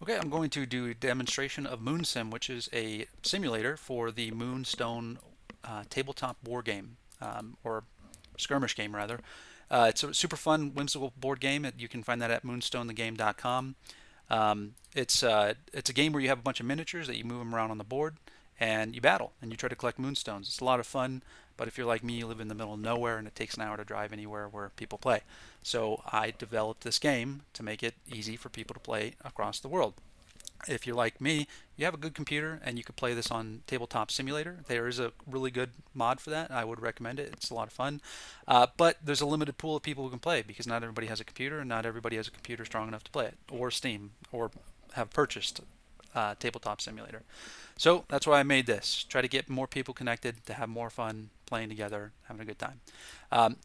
Okay, I'm going to do a demonstration of MoonSIm, which is a simulator for the Moonstone tabletop board game, or skirmish game rather. It's a super fun, whimsical board game. You can find that at moonstonethegame.com. It's a game where you have a bunch of miniatures that you move them around on the board, and you battle and you try to collect moonstones. It's a lot of fun, but if you're like me, you live in the middle of nowhere and it takes an hour to drive anywhere where people play. So I developed this game to make it easy for people to play across the world. If you're like me, you have a good computer and you could play this on Tabletop Simulator. There is a really good mod for that. I would recommend it. It's a lot of fun. But there's a limited pool of people who can play because not everybody has a computer and not everybody has a computer strong enough to play it, or Steam, or have purchased Tabletop Simulator. So that's why I made this. Try to get more people connected to have more fun playing together, having a good time.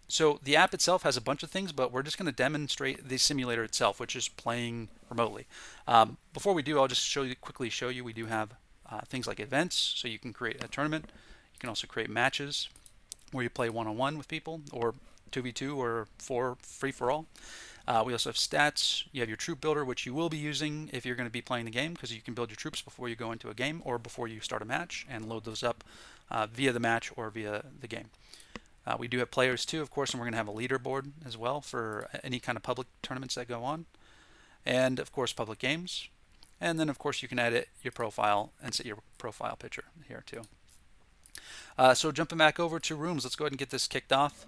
So the app itself has a bunch of things, but we're just going to demonstrate the simulator itself, which is playing remotely. Before we do, I'll just quickly show you. We do have things like events, so you can create a tournament. You can also create matches where you play one-on-one with people, or 2v2, or for free for all. We also have stats. You have your troop builder, which you will be using if you're going to be playing the game, because you can build your troops before you go into a game or before you start a match and load those up via the match or via the game. We do have players too, of course, and we're going to have a leaderboard as well for any kind of public tournaments that go on. And of course, public games. And then, of course, you can edit your profile and set your profile picture here too. So jumping back over to rooms, let's go ahead and get this kicked off.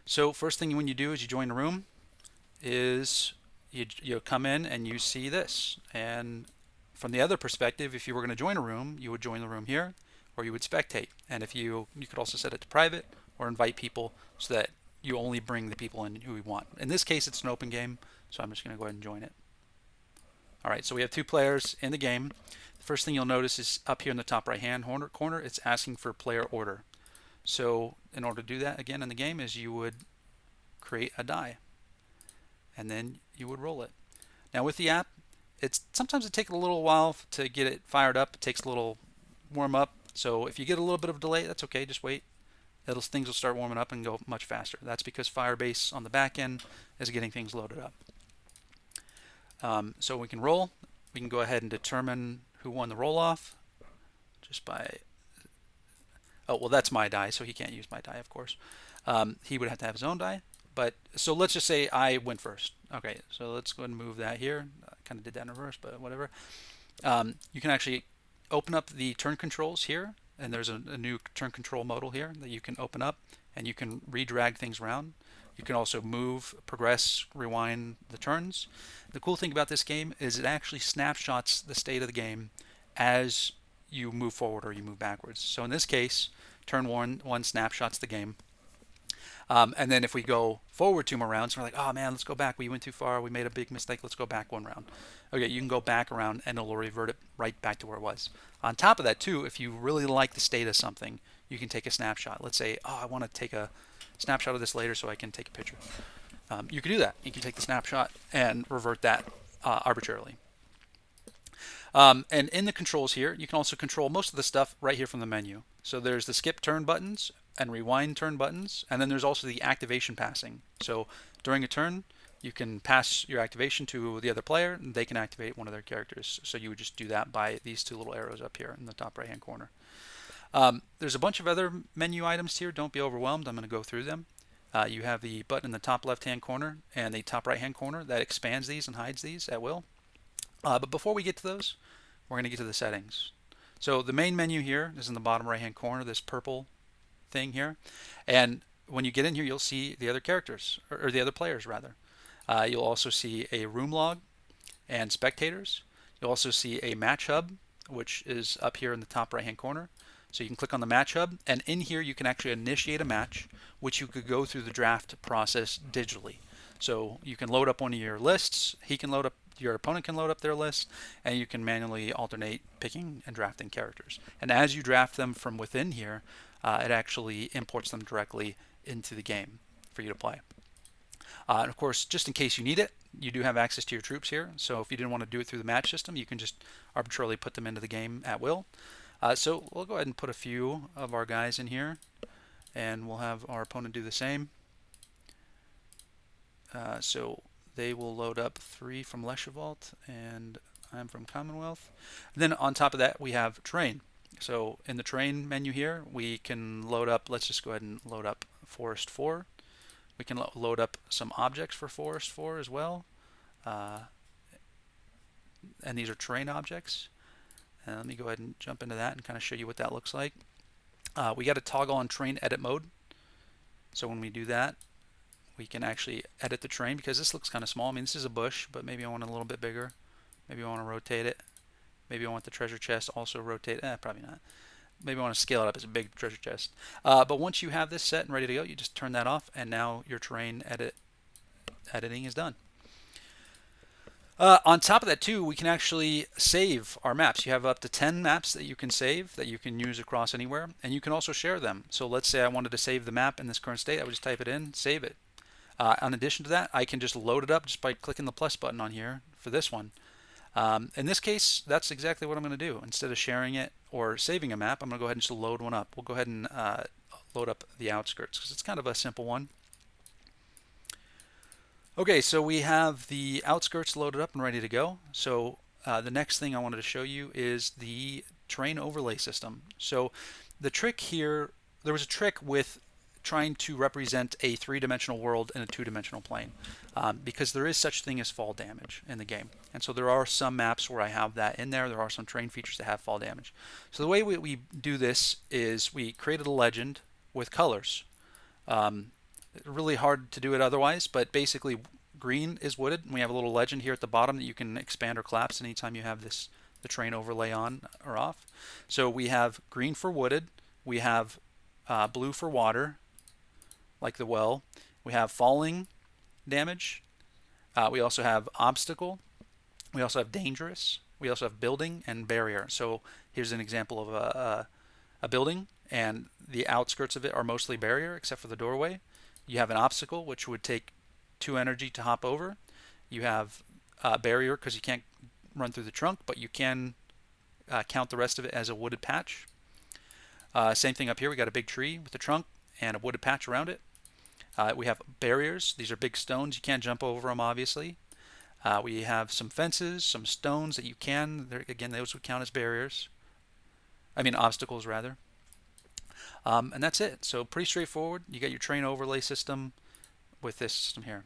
So first thing when you do is you join a room is you come in and you see this. And from the other perspective, if you were going to join a room, you would join the room here, or you would spectate. And if you could also set it to private or invite people so that you only bring the people in who you want. In this case, it's an open game, so I'm just going to go ahead and join it. All right, so we have two players in the game. The first thing you'll notice is up here in the top right hand corner, it's asking for player order. So in order to do that again in the game is you would create a die and then you would roll it. Now with the app, sometimes it takes a little while to get it fired up. It takes a little warm up. So if you get a little bit of a delay, that's okay. Just wait. Things will start warming up and go much faster. That's because Firebase on the back end is getting things loaded up. So we can roll. We can go ahead and determine who won the roll off just by, oh, well, that's my die, so he can't use my die, of course. He would have to have his own die. But so let's just say I went first. Okay, so let's go ahead and move that here. I kind of did that in reverse, but whatever. You can actually open up the turn controls here, and there's a new turn control modal here that you can open up, and you can redrag things around. You can also move, progress, rewind the turns. The cool thing about this game is it actually snapshots the state of the game as you move forward or you move backwards. So in this case, turn one snapshots the game. And then if we go forward 2 more rounds, we're like, oh man, let's go back. We went too far. We made a big mistake. Let's go back 1 round. Okay, you can go back around and it'll revert it right back to where it was. On top of that too, if you really like the state of something, you can take a snapshot. Let's say, oh, I want to take a snapshot of this later so I can take a picture. You can do that. You can take the snapshot and revert that arbitrarily. And in the controls here, you can also control most of the stuff right here from the menu. So there's the skip turn buttons and rewind turn buttons, and then there's also the activation passing. So during a turn, you can pass your activation to the other player, and they can activate one of their characters. So you would just do that by these 2 little arrows up here in the top right-hand corner. There's a bunch of other menu items here. Don't be overwhelmed. I'm going to go through them. You have the button in the top left-hand corner and the top right-hand corner that expands these and hides these at will. But before we get to those, we're going to get to the settings. So the main menu here is in the bottom right-hand corner, this purple thing here. And when you get in here, you'll see the other characters, or the other players rather. You'll also see a room log and spectators. You'll also see a match hub, which is up here in the top right-hand corner. So you can click on the match hub, and in here you can actually initiate a match, which you could go through the draft process digitally. So you can load up one of your lists, your opponent can load up their list, and you can manually alternate picking and drafting characters. And as you draft them from within here, it actually imports them directly into the game for you to play. And of course, just in case you need it, you do have access to your troops here. So if you didn't want to do it through the match system, you can just arbitrarily put them into the game at will. So we'll go ahead and put a few of our guys in here, and we'll have our opponent do the same. So they will load up 3 from Leschevalt, and I'm from Commonwealth. And then on top of that, we have terrain. So in the terrain menu here, we can load up, let's just go ahead and load up Forest 4. We can load up some objects for Forest 4 as well. And these are terrain objects. And let me go ahead and jump into that and kind of show you what that looks like. We got to toggle on terrain edit mode. So when we do that, we can actually edit the terrain because this looks kind of small. I mean, this is a bush, but maybe I want it a little bit bigger. Maybe I want to rotate it. Maybe I want the treasure chest also rotate. Probably not. Maybe I want to scale it up as a big treasure chest. But once you have this set and ready to go, you just turn that off, and now your terrain editing is done. On top of that too, we can actually save our maps. You have up to 10 maps that you can save that you can use across anywhere, and you can also share them. So let's say I wanted to save the map in this current state. I would just type it in, save it. In addition to that, I can just load it up just by clicking the plus button on here for this one. In this case, that's exactly what I'm going to do. Instead of sharing it or saving a map, I'm going to go ahead and just load one up. We'll go ahead and load up the outskirts because it's kind of a simple one. Okay, so we have the outskirts loaded up and ready to go. So the next thing I wanted to show you is the terrain overlay system. So the trick here, there was a trick with trying to represent a three-dimensional world in a two-dimensional plane because there is such thing as fall damage in the game. And so there are some maps where I have that in there. There are some terrain features that have fall damage. So the way we do this is we created a legend with colors. Really hard to do it otherwise, but basically green is wooded, and we have a little legend here at the bottom that you can expand or collapse anytime you have the terrain overlay on or off. So we have green for wooded, we have blue for water, like the well, we have falling damage, we also have obstacle, we also have dangerous, we also have building and barrier. So here's an example of a building, and the outskirts of it are mostly barrier except for the doorway. You have an obstacle, which would take 2 energy to hop over. You have a barrier because you can't run through the trunk, but you can count the rest of it as a wooded patch. Same thing up here. We got a big tree with a trunk and a wooded patch around it. We have barriers. These are big stones. You can't jump over them, obviously. We have some fences, some stones that you can. Again, those would count as barriers. I mean, obstacles, rather. And that's it. So pretty straightforward. You got your terrain overlay system with this system here.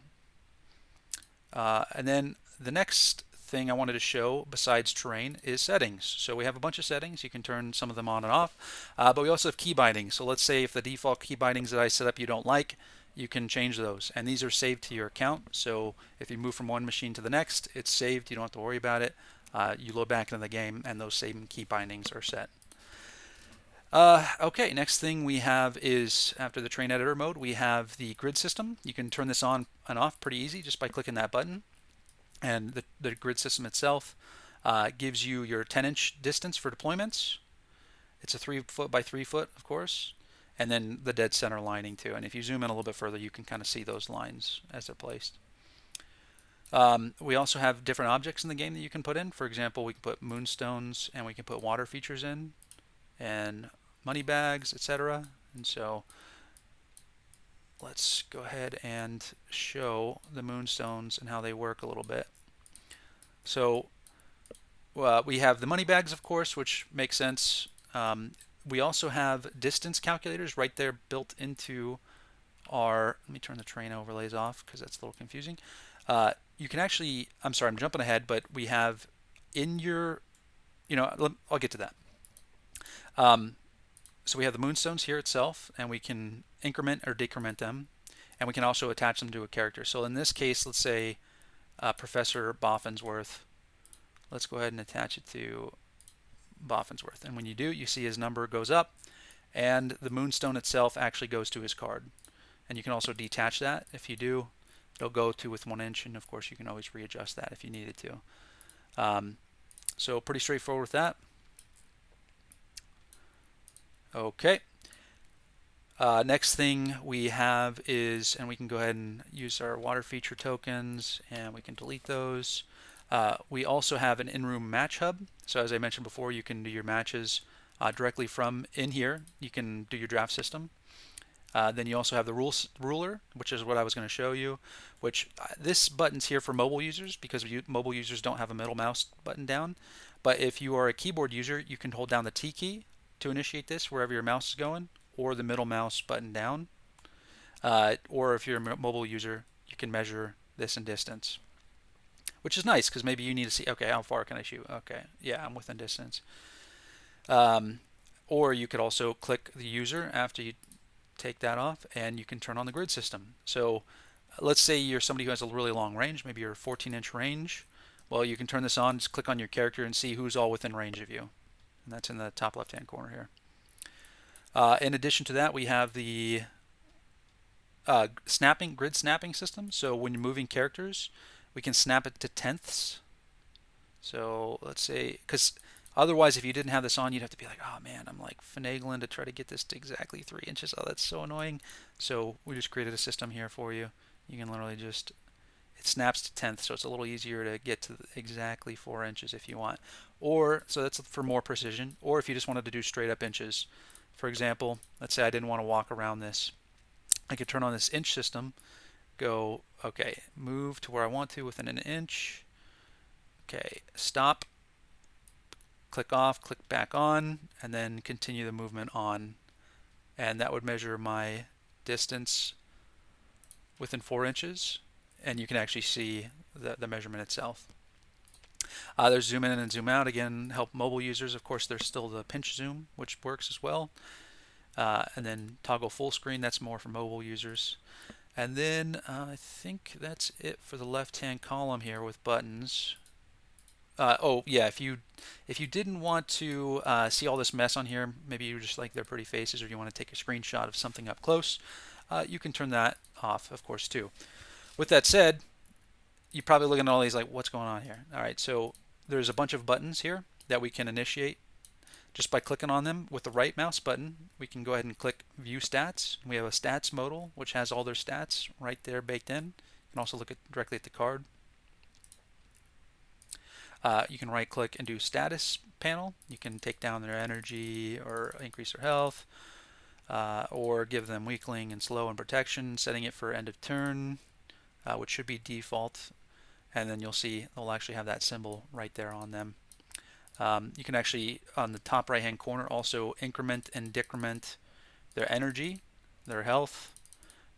And then the next thing I wanted to show besides terrain is settings. So we have a bunch of settings. You can turn some of them on and off. But we also have key bindings. So let's say if the default key bindings that I set up you don't like, you can change those. And these are saved to your account. So if you move from one machine to the next, it's saved. You don't have to worry about it. You load back into the game and those same key bindings are set. Okay, next thing we have is, after the terrain editor mode, we have the grid system. You can turn this on and off pretty easy just by clicking that button. And the grid system itself gives you your 10-inch distance for deployments. It's a 3-foot by 3-foot, of course. And then the dead center lining too. And if you zoom in a little bit further, you can kind of see those lines as they're placed. We also have different objects in the game that you can put in. For example, we can put moonstones and we can put water features in, and money bags, etc. And so let's go ahead and show the moonstones and how they work a little bit. So we have the money bags, of course, which makes sense. We also have distance calculators right there built into our, let me turn the terrain overlays off because that's a little confusing. You can actually, I'm sorry, I'm jumping ahead, but we have in your, I'll get to that. So we have the moonstones here itself, and we can increment or decrement them, and we can also attach them to a character. So in this case, let's say Professor Boffensworth. Let's go ahead and attach it to Boffensworth. And when you do, you see his number goes up, and the moonstone itself actually goes to his card. And you can also detach that. If you do, it'll go to with 1 inch, and of course you can always readjust that if you needed to. So pretty straightforward with that. Okay. Next thing we have is, and we can go ahead and use our water feature tokens, and we can delete those. We also have an in-room match hub. So as I mentioned before, you can do your matches directly from in here. You can do your draft system. Then you also have the ruler, which is what I was going to show you, which this button's here for mobile users because mobile users don't have a middle mouse button down. But if you are a keyboard user, you can hold down the T key to initiate this wherever your mouse is going, or the middle mouse button down. Or if you're a mobile user, you can measure this in distance, which is nice because maybe you need to see, okay, how far can I shoot? Okay, yeah, I'm within distance. Or you could also click the user after you take that off, and you can turn on the grid system. So let's say you're somebody who has a really long range, maybe you're a 14-inch range. Well, you can turn this on, just click on your character and see who's all within range of you. And that's in the top left-hand corner here. In addition to that, we have the grid snapping system. So when you're moving characters, we can snap it to tenths. So let's say, because otherwise, if you didn't have this on, you'd have to be like, oh man, I'm like finagling to try to get this to exactly 3 inches. Oh, that's so annoying. So we just created a system here for you. You can literally just, it snaps to tenths, so it's a little easier to get to exactly 4 inches if you want. Or, so that's for more precision. Or if you just wanted to do straight up inches. For example, let's say I didn't want to walk around this. I could turn on this inch system, go, okay, move to where I want to within an inch. Okay, stop, click off, click back on, and then continue the movement on. And that would measure my distance within 4 inches, and you can actually see the measurement itself. There's zoom in and zoom out, again, help mobile users. Of course, there's still the pinch zoom, which works as well. And then toggle full screen, that's more for mobile users. And then I think that's it for the left-hand column here with buttons. Oh yeah, if you didn't want to see all this mess on here, maybe you just like their pretty faces, or you want to take a screenshot of something up close, you can turn that off, of course, too. With that said, you're probably looking at all these like, what's going on here? All right, so there's a bunch of buttons here that we can initiate just by clicking on them with the right mouse button. We can go ahead and click View Stats. We have a Stats modal, which has all their stats right there baked in. You can also look directly at the card. You can right click and do Status panel. You can take down their energy or increase their health, or give them weakling and slow and protection, setting it for end of turn, which should be default. And then you'll see they'll actually have that symbol right there on them. You can actually, on the top right hand corner, also increment and decrement their energy, their health.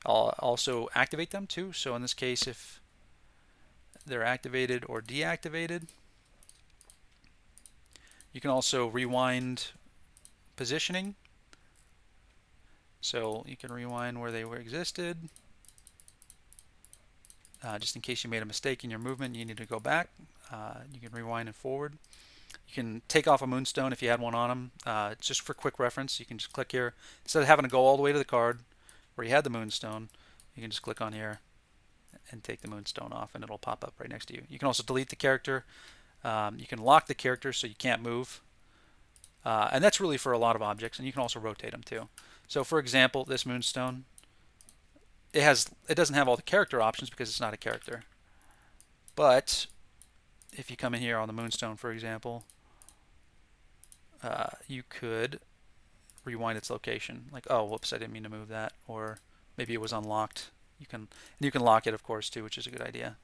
I'll also activate them too. So in this case, if they're activated or deactivated, you can also rewind positioning. So you can rewind where they existed. Just in case you made a mistake in your movement, you need to go back. You can rewind and forward. You can take off a Moonstone if you had one on them. Just for quick reference, you can just click here. Instead of having to go all the way to the card where you had the Moonstone, you can just click on here and take the Moonstone off, and it'll pop up right next to you. You can also delete the character. You can lock the character so you can't move. And that's really for a lot of objects, and you can also rotate them too. So for example, this Moonstone, it doesn't have all the character options because it's not a character. But if you come in here on the Moonstone, for example, you could rewind its location. Like, oh, whoops, I didn't mean to move that, or maybe it was unlocked. You can lock it, of course, too, which is a good idea,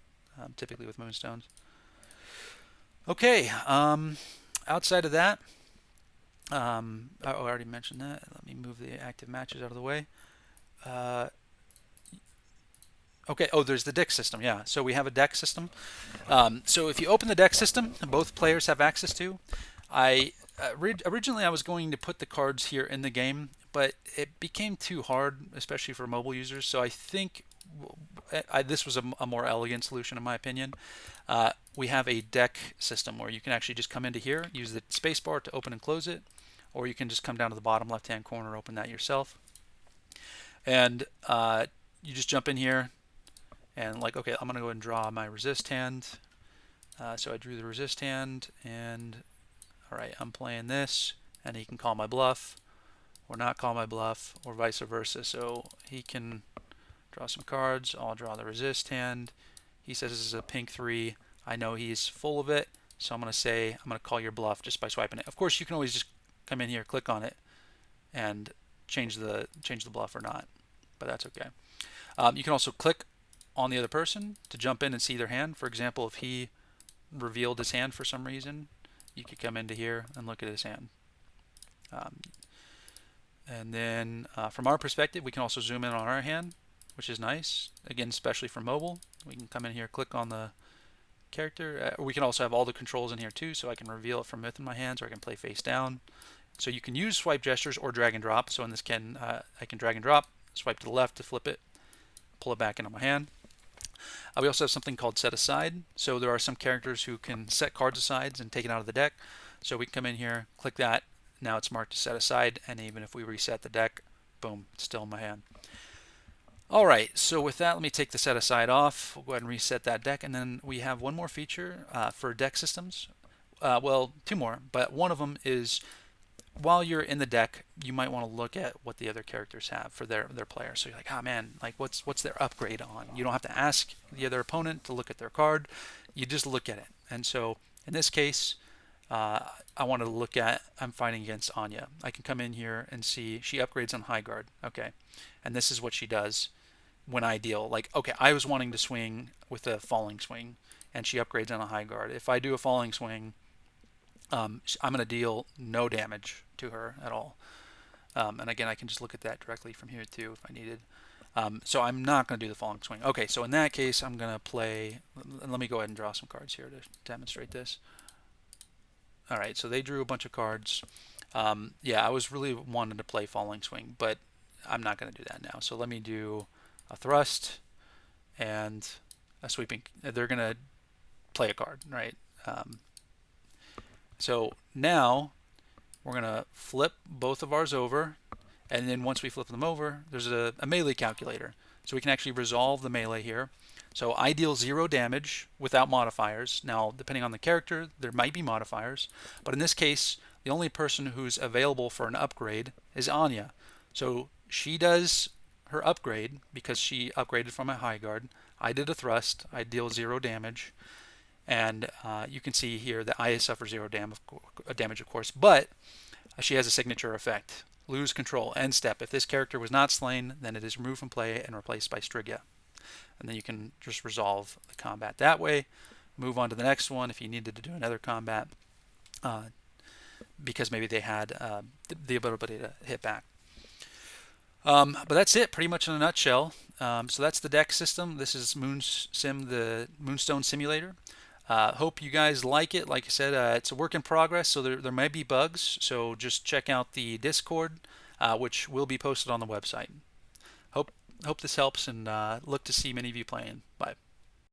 typically with Moonstones. Okay, outside of that, I already mentioned that. Let me move the active matches out of the way. Okay, oh, there's the deck system, yeah. So we have a deck system. So if you open the deck system, both players have access to. Originally I was going to put the cards here in the game, but it became too hard, especially for mobile users. So I think this was a more elegant solution, in my opinion. We have a deck system where you can actually just come into here, use the spacebar to open and close it, or you can just come down to the bottom left-hand corner, open that yourself. And you just jump in here and like, okay, I'm going to go ahead and draw my resist hand. So I drew the resist hand, and all right, I'm playing this, and he can call my bluff or not call my bluff, or vice versa. So he can draw some cards, I'll draw the resist hand. He says this is a pink 3. I know he's full of it, so I'm going to say I'm going to call your bluff just by swiping it. Of course, you can always just come in here, click on it, and change the bluff or not. but that's okay. You can also click on the other person to jump in and see their hand. For example, if he revealed his hand for some reason, you could come into here and look at his hand. And then from our perspective, we can also zoom in on our hand, which is nice. Again, especially for mobile, we can come in here, click on the character. We can also have all the controls in here too, so I can reveal it from within my hands, or I can play face down. So you can use swipe gestures or drag and drop. So in this I can drag and drop, swipe to the left to flip it, pull it back into my hand. We also have something called set aside. So there are some characters who can set cards aside and take it out of the deck. So we can come in here, click that. Now it's marked to set aside, and even if we reset the deck, boom, it's still in my hand. All right, so with that, let me take the set aside off. We'll go ahead and reset that deck, and then we have one more feature for deck systems. Well, two more, but one of them is while you're in the deck, you might want to look at what the other characters have for their player. So you're like, oh man, like what's their upgrade on? You don't have to ask the other opponent to look at their card. You just look at it. And so in this case, I wanted to look at, I'm fighting against Anya. I can come in here and see she upgrades on high guard. Okay, and this is what she does when I deal. Like, okay, I was wanting to swing with a falling swing, and she upgrades on a high guard. If I do a falling swing, I'm going to deal no damage to her at all. And again, I can just look at that directly from here too if I needed. So I'm not going to do the falling swing. Okay, so in that case, I'm going to play, let me go ahead and draw some cards here to demonstrate this. All right, so they drew a bunch of cards. Yeah, I was really wanting to play falling swing, but I'm not going to do that now. So let me do a thrust and a sweeping. They're going to play a card, right? So now we're going to flip both of ours over, and then once we flip them over, there's a melee calculator. So we can actually resolve the melee here. So I deal 0 damage without modifiers. Now, depending on the character, there might be modifiers, but in this case, the only person who's available for an upgrade is Anya. So she does her upgrade because she upgraded from a high guard. I did a thrust. I deal 0 damage. And you can see here that I suffer 0 damage, of course, but she has a signature effect. Lose control, end step. If this character was not slain, then it is removed from play and replaced by Striga. And then you can just resolve the combat that way. Move on to the next one if you needed to do another combat, because maybe they had the ability to hit back. But that's it, pretty much in a nutshell. So that's the deck system. This is MoonSIm, the Moonstone simulator. Hope you guys like it. Like I said, it's a work in progress, so there might be bugs. So just check out the Discord, which will be posted on the website. Hope this helps, and look to see many of you playing. Bye.